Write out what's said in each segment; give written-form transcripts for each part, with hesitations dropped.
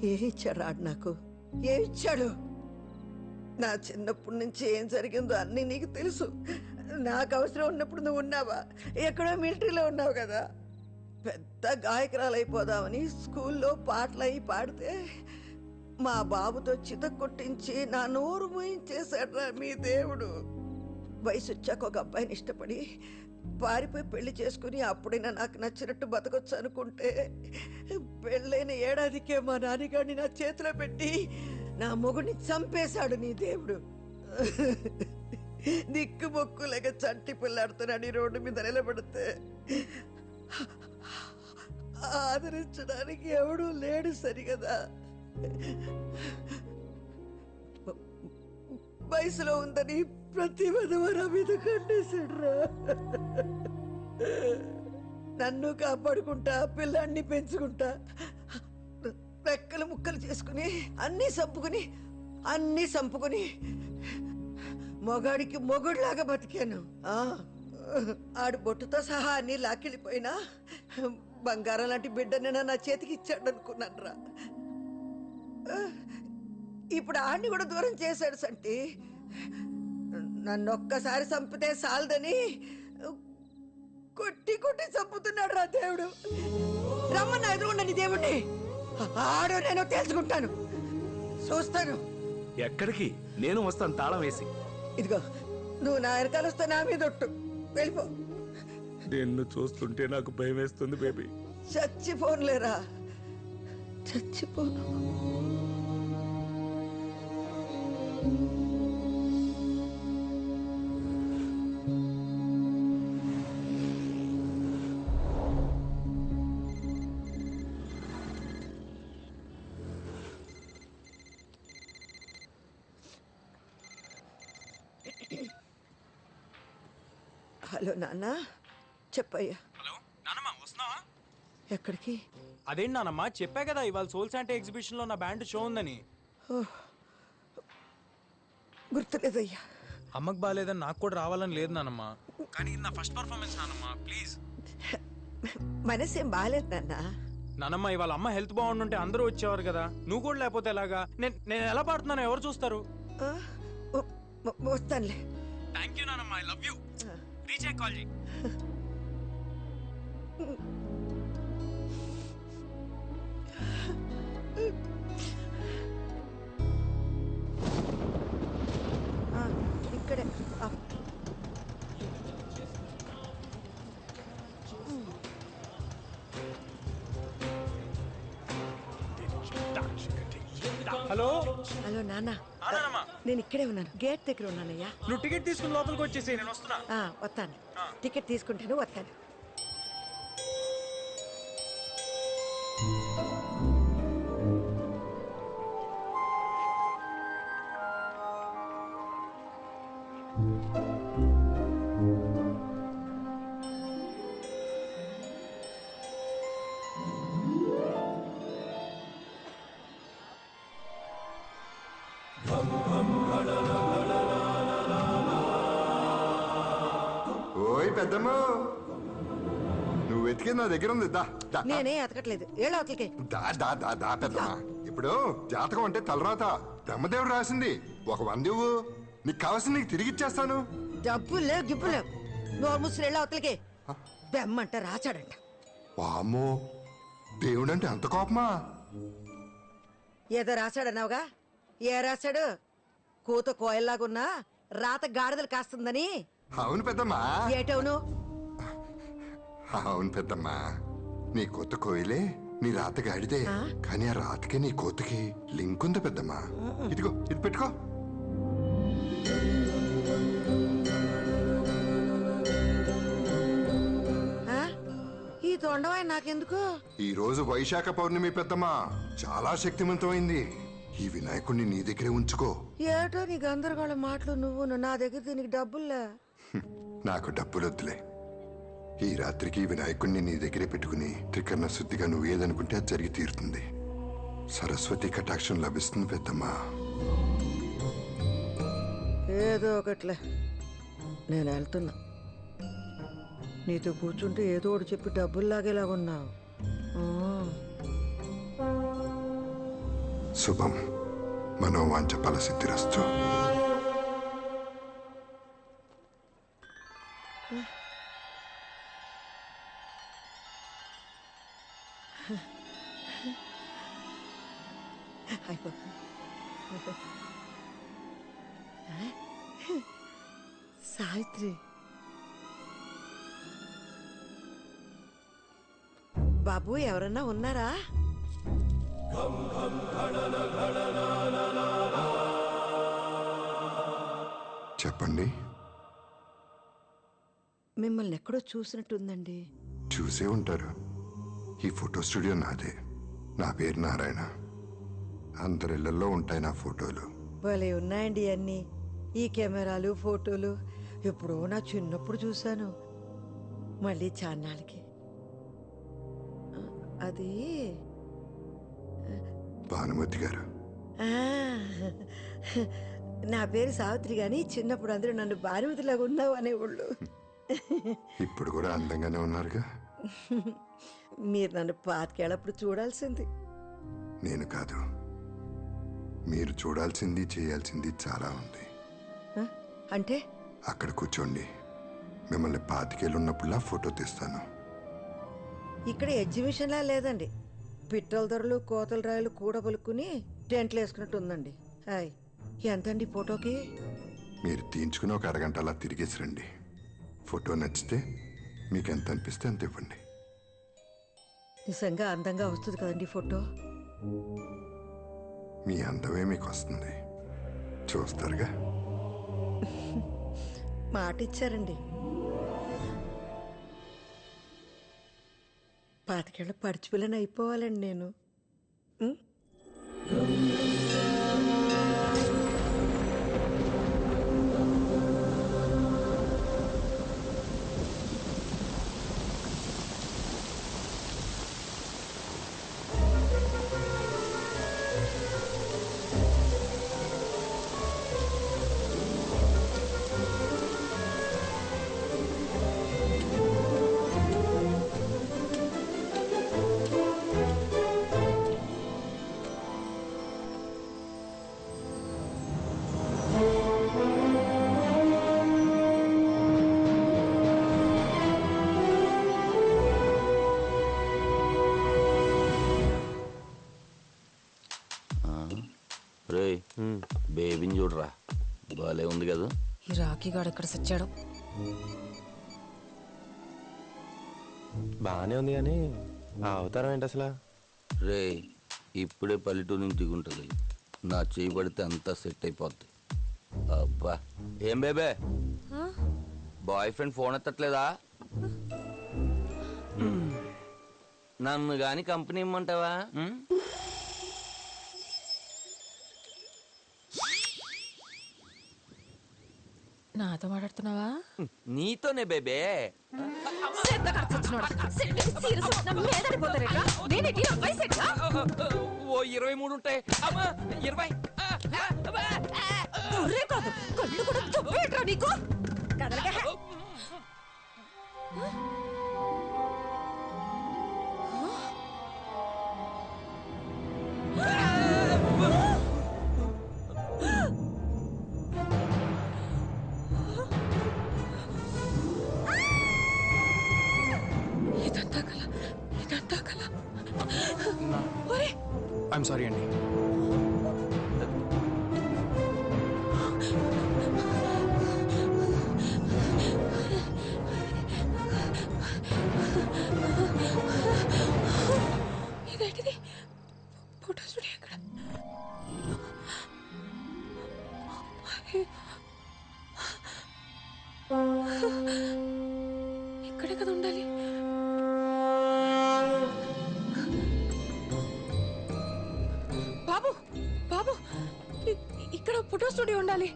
ఏమిచ్చాడు ఆడు నాకు? ఏమిచ్చాడు? నా చిన్నప్పటి నుంచి ఏం జరిగిందో అన్నీ నీకు తెలుసు. నాకు అవసరం ఉన్నప్పుడు నువ్వు ఉన్నావా? ఎక్కడో మిలిటరీలో ఉన్నావు కదా. పెద్ద గాయకురాలైపోదామని స్కూల్లో పాటలు అయి పాడితే మా బాబుతో చిత కొట్టించి నా నోరు మూయించేశాడు మీ దేవుడు. వయసు వచ్చాక ఒక అబ్బాయిని ఇష్టపడి పారిపోయి పెళ్లి చేసుకుని అప్పుడైనా నాకు నచ్చినట్టు బతకొచ్చు అనుకుంటే పెళ్ళైన ఏడాదికే మా నాన్నగారిని నా చేతిలో పెట్టి నా మొగుడిని చంపేశాడు నీ దేవుడు. దిక్కు మొక్కు లేక చంటి పిల్లాడుతున్నాడు రోడ్డు మీద నిలబడితే ఆదరించడానికి ఎవడూ లేడు సరిగదా. వయసులో ఉందని ప్రతి విధవరా మీద కండేశాడురా. నన్ను కాపాడుకుంటా పిల్లాన్ని పెంచుకుంటా రెక్కలు ముక్కలు చేసుకుని అన్నీ సంపుకుని మొగాడికి మొగుడులాగా బతికాను. ఆడు బొట్టుతో సహా అన్ని లాక్కెళ్ళిపోయినా బంగారం లాంటి బిడ్డని నా చేతికి ఇచ్చాడు అనుకున్నాను రా. ఇప్పుడు ఆడిని కూడా దూరం చేశాడు సంటి. నన్ను ఒక్కసారి చంపితే సాలదని కొట్టి కొట్టి చంపుతున్నాడు రా దేవుడు. రమ్మన్న ఎదురుండని దేవుణ్ణి ఆడో నేను తెలుసుకుంటాను, చూస్తాను. ఎక్కడికి? నేను వస్తాను తాళం వేసి. ఇదిగో నువ్వు నా వెనకాల వస్తే నా మీద ఒట్టు, వెళ్ళిపో. నిన్ను చూస్తుంటే నాకు భయం వేస్తుంది బేబీ. చచ్చిపోనులేరా, చచ్చిపోను. హలో నాన్న, చెప్పయ్యా. హలో నానమ్మ, వస్తున్నావా? ఎక్కడికి? అదేంటి నానమ్మ, చెప్పా కదా ఇవాళ సోల్ శాంటే ఎగ్జిబిషన్ లో నా బ్యాండ్ షో ఉందని. గుర్తులేదయ్యా. అమ్మకు బాగాలేదని నాకు కూడా రావాలని లేదు నానమ్మ, కానీ ఇది నా ఫస్ట్ పర్ఫార్మెన్స్ నానమ్మ, ప్లీజ్. మనసేం బాగాలేదు నాన్న. నానమ్మ, ఇవాళ అమ్మ హెల్త్ బాగుండుంటే అందరూ వచ్చేవారు కదా, నువ్వు కూడా లేకపోతే ఎలాగా? నేను ఎలా పాడుతున్నానో ఎవరు చూస్తారు? వస్తానులే. థ్యాంక్ యూ నానమ్మ, ఐ లవ్ యూ. రీచ్ అయ్యి కాల్ చేయి. ఇక్కడే. హలో హలో నాన్న, నేను ఇక్కడే ఉన్నాను, గేట్ దగ్గర ఉన్నానయ్యా. నువ్వు టికెట్ తీసుకుని లోపలికి వచ్చేసి నేను వస్తున్నా. వస్తాను, టికెట్ తీసుకుంటాను, వస్తాను. ఓయ్ పెద్దమ్మ, నువ్వు వెతికి నా దగ్గర ఉంది. నేనే ఎతకట్లేదు, ఏళ్ళకి. పెద్దమ్మ, ఇప్పుడు జాతకం అంటే తలరాత బ్రహ్మదేవుడు రాసింది. ఒక 100 ఇవ్వు, నీకు కావాల్సింది నీకు తిరిగి ఇచ్చేస్తాను. డబ్బులు లేవు, గిబ్బులు లేవు. నోరు ముసిరేళ్ళ అవతలకి. బెమ్మంట రాచాడంట. వామ్మో, దేవుడంటే అంత కోపమా? ఏదో రాశాడన్నావుగా, ఏ రాశాడు? కూత కోయల్లాగున్నా రాత గాడిదలు కాస్తుందని. అవును పెద్దమ్మా. ఏటవును? అవును పెద్దమ్మా, నీ కొత్త కోయిలే నీ రాత గాడిదే, కానీ ఆ రాతకి నీ కోతకి లింక్ ఉంది పెద్దమ్మా. ఇదిగో ఇది పెట్టుకో. ఈ తొండవాయి నాకెందుకు? ఈ రోజు వైశాఖ పౌర్ణమి పెద్దమ్మా, చాలా శక్తివంతమైంది. ఈ వినాయకుడిని నీ దగ్గరే ఉంచుకో. ఏటో నీ గందరగోళ మాటలు నువ్వు. నా దగ్గర దీనికి డబ్బుల్లా. నాకు డబ్బులొద్దులే. ఈ రాత్రికి వినాయకుడిని నీ దగ్గరే పెట్టుకుని త్రికరణ శుద్ధిగా నువ్వు ఏదనుకుంటే అది జరిగి తీరుతుంది. సరస్వతి కటాక్షం లభిస్తుంది పెద్దమ్మా. ఏదో ఒకట్లే, నేను వెళ్తున్నా. నీతో కూర్చుంటే ఏదో ఒకటి చెప్పి డబ్బులు లాగేలాగున్నావు. శుభం. మనోవాంఛ ఫలసిద్ధిరస్తు. సావిత్రి, బాబు ఎవరన్నా ఉన్నారా? చెప్పండి. మిమ్మల్ని ఎక్కడో చూసినట్టుందండి. చూసే ఉంటారు. ఈ ఫోటో స్టూడియో నాదే. నా పేరు నారాయణ. అందరిళ్లలో ఉంటాయి నా ఫోటోలు. భలే ఉన్నాయండి అన్నీ. ఈ కెమెరాలు ఫోటోలు ఎప్పుడో నా చిన్నప్పుడు చూశాను. మళ్ళీ చాన్నాళ్ళకి. అది భానుమతి గారు. ఆ, నా పేరు సావిత్రి గాని చిన్నప్పుడు అందరూ నన్ను భానుమతిలాగా ఉన్నావు అనేవాళ్ళు. ఇప్పుడు కూడా అందంగానే ఉన్నారుగా. మీరు నన్ను పాతికేళ్ళప్పుడు చూడాల్సింది. నేను కాదు, మీరు చూడాల్సింది చేయాల్సింది చాలా ఉంది. ఆ, అంటే అక్కడ కూర్చోండి. మిమ్మల్ని 25 ఏళ్ళు ఉన్నప్పుడులా ఫోటో తీస్తాను. ఇక్కడ ఎగ్జిబిషన్లా లేదండి. పిట్టల ధరలు కోతల రాయలు కూడబలుక్కుని టెంట్లు వేసుకున్నట్టు ఉందండి. హాయ్, ఎంతండి ఫోటోకి? మీరు తీయించుకుని ఒక అరగంట అలా తిరిగేసి రండి. ఫోటో నచ్చితే మీకు ఎంత అనిపిస్తే అంత ఇవ్వండి. నిజంగా అందంగా వస్తుంది కదండి ఫోటో. మీ అందమే మీకు వస్తుంది. చూస్తారుగా. మాట ఇచ్చారండి. 25 ఏళ్ళ పడిచిపిల్లని అయిపోవాలండి నేను. ఉం? రే బేబీని చూడరా, బాలే ఉంది కదా. ఈ రాఖీ గాడు ఎక్కడ సచ్చాడు? బాగానే ఉంది కానీ ఆ అవతారం ఏంటి అసలు? రే ఇప్పుడే పల్లెటూరు నుంచి దిగుంటుంది. నా చేయి పడితే అంతా సెట్ అయిపోద్ది. అబ్బా, ఏం బేబే, బాయ్ ఫ్రెండ్ ఫోన్ ఎత్తట్లేదా? నన్ను గాని కంపెనీ ఇమ్మంటావా? నాతో మాట్లాడుతున్నావా? నీతోనే బేబే. ఓ 23 ఉంటాయి. అమ్మా 20. కళ్ళు కూడా చెప్పేట్రా నీకు. ఇదంతా కల, ఇదంతా కల. ఐఎమ్ సారీ అండి. ఇదేంటిది? ఫోటో స్టూడియో ఎక్కడ? ఇక్కడే కదా ఉండాలి. బాబు బాబు, ఇక్కడ ఫోటో స్టూడియో ఉండాలి.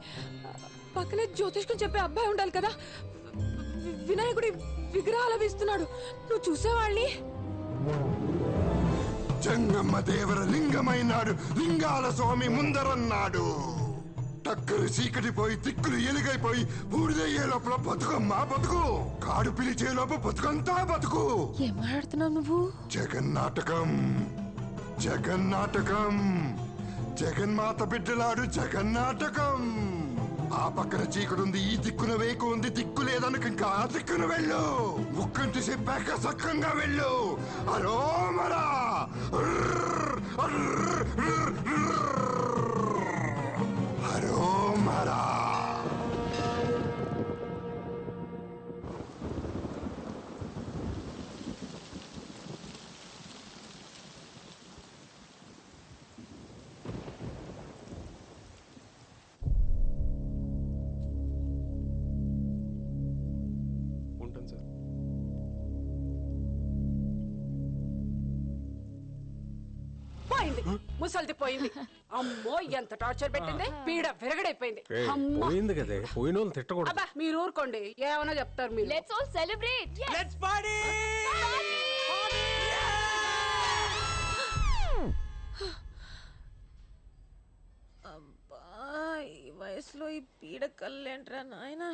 పక్కనే జ్యోతిష్కం చెప్పే అబ్బాయి ఉండాలి కదా. వినాయకుడి విగ్రహాలు వేస్తున్నాడు. నువ్వు చూసేవాళ్ళని. జంగమ్మ దేవర లింగమైనాడు, లింగాల స్వామి ముందరన్నాడు. టక్కరు చీకటిపోయి తిక్కులు ఎలుగైపోయి బూడిదయ్యే లోపల బతుకమ్మా బతుకు, కాడు పిలిచే లోపల బతుకంతా బతుకు. ఏం మాట్లాడుతున్నావు నువ్వు? జగన్నాటకం, జగన్నాటకం, జగన్మాత బిడ్డలాడు జగన్నాటకం. ఆ పక్కన చీకటుంది, ఈ దిక్కున వేకు ఉంది. దిక్కు లేదనక ఇంకా ఆ దిక్కున వెళ్ళు. ముక్కంటి చెప్పాక సక్కంగా వెళ్ళు. అరోమరా అరోమరా. ఉంటాను సార్. పోయింది, ముసల్ది పోయింది. అమ్మో ఎంత టార్చర్ పెట్టింది, పీడ విరగడైపోయింది. ఏయ్, అమ్మా. పోయింది కదే, పోయిన వాళ్ళు తిట్టకూడదు. అబ్బా మీరు ఊరుకోండి, ఏమన్నా చెప్తారు మీరు. Let's all celebrate. Let's party. అబ్బా ఈ వయసులో ఈ పీడ కళ్ళేంట్రా నాయనా.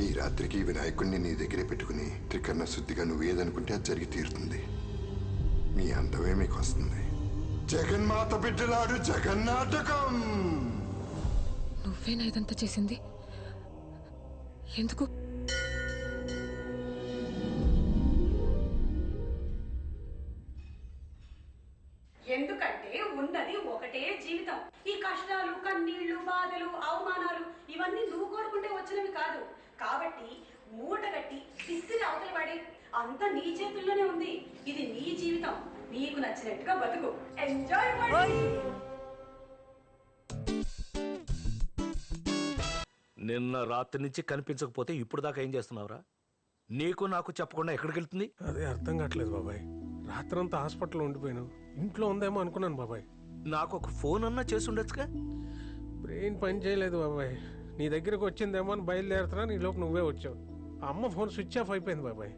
ఈ రాత్రికి వినాయకుడిని నీ దగ్గరే పెట్టుకుని త్రికరణ శుద్ధిగా నువ్వు ఏదనుకుంటే అది జరిగి తీరుతుంది. మీ అందమే మీకు వస్తుంది. జగన్మాత బిడ్డలాడు జగన్నాటకం. నువ్వేనా ఇదంతా చేసింది? ఎందుకు? ఎందుకంటే ఉన్నది ఒకటే జీవితం. ఈ కష్టాలు, కన్నీళ్లు, బాధలు, అవమానాలు ఇవన్నీ నువ్వు కోరుకుంటే వచ్చినవి కాదు. కాబట్టి మూటగట్టి విసిరి అవతల పడి, అంత నీ చేతుల్లోనే ఉంది. ఇది నీ జీవితం, నీకు నచ్చినట్టుగా బతుకు. ఎంజాయ్ పడి. నిన్న రాత్రి నుంచి కనిపించకపోతే ఇప్పుడు దాకా ఏం చేస్తున్నావురా? నీకు నాకు చెప్పకుండా ఎక్కడికి వెళ్తుంది? అదే అర్థం కావట్లేదు బాబాయ్. రాత్రంతా హాస్పిటల్లో ఉండిపోయాను. ఇంట్లో ఉందేమో అనుకున్నాను బాబాయ్. నాకు ఒక ఫోన్ అన్నా చేసి ఉండొచ్చుగా. బ్రెయిన్ పని చేయలేదు బాబాయ్. నీ దగ్గరకు వచ్చిందేమో అని బయలుదేరుతున్నా, నీ లోపు నువ్వే వచ్చావు. అమ్మ ఫోన్ స్విచ్ ఆఫ్ అయిపోయింది బాబాయ్.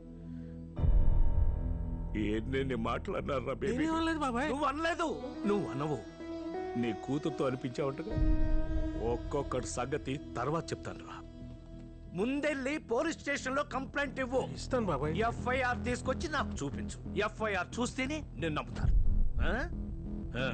ఏంటి మాట్లాడినారా బేబీ? నేనేమనలేదు బాబాయ్. నువ్వు అనలేదు. నువ్వు అనవు. నీ కూతురుతో అనిపించావుంటగా. ఒక్కొక్కటి సంగతి తర్వాత చెప్తాను రా. ముందెళ్ళి పోలీస్ స్టేషన్ లో కంప్లైంట్ ఇవ్వు. ఇస్తాను బాబాయ్. ఎఫ్ఐఆర్ తీసుకొచ్చి నాకు చూపించు. ఎఫ్ఐఆర్ చూస్తేనే నేను నమ్ముతాను. ఆ? ఆ.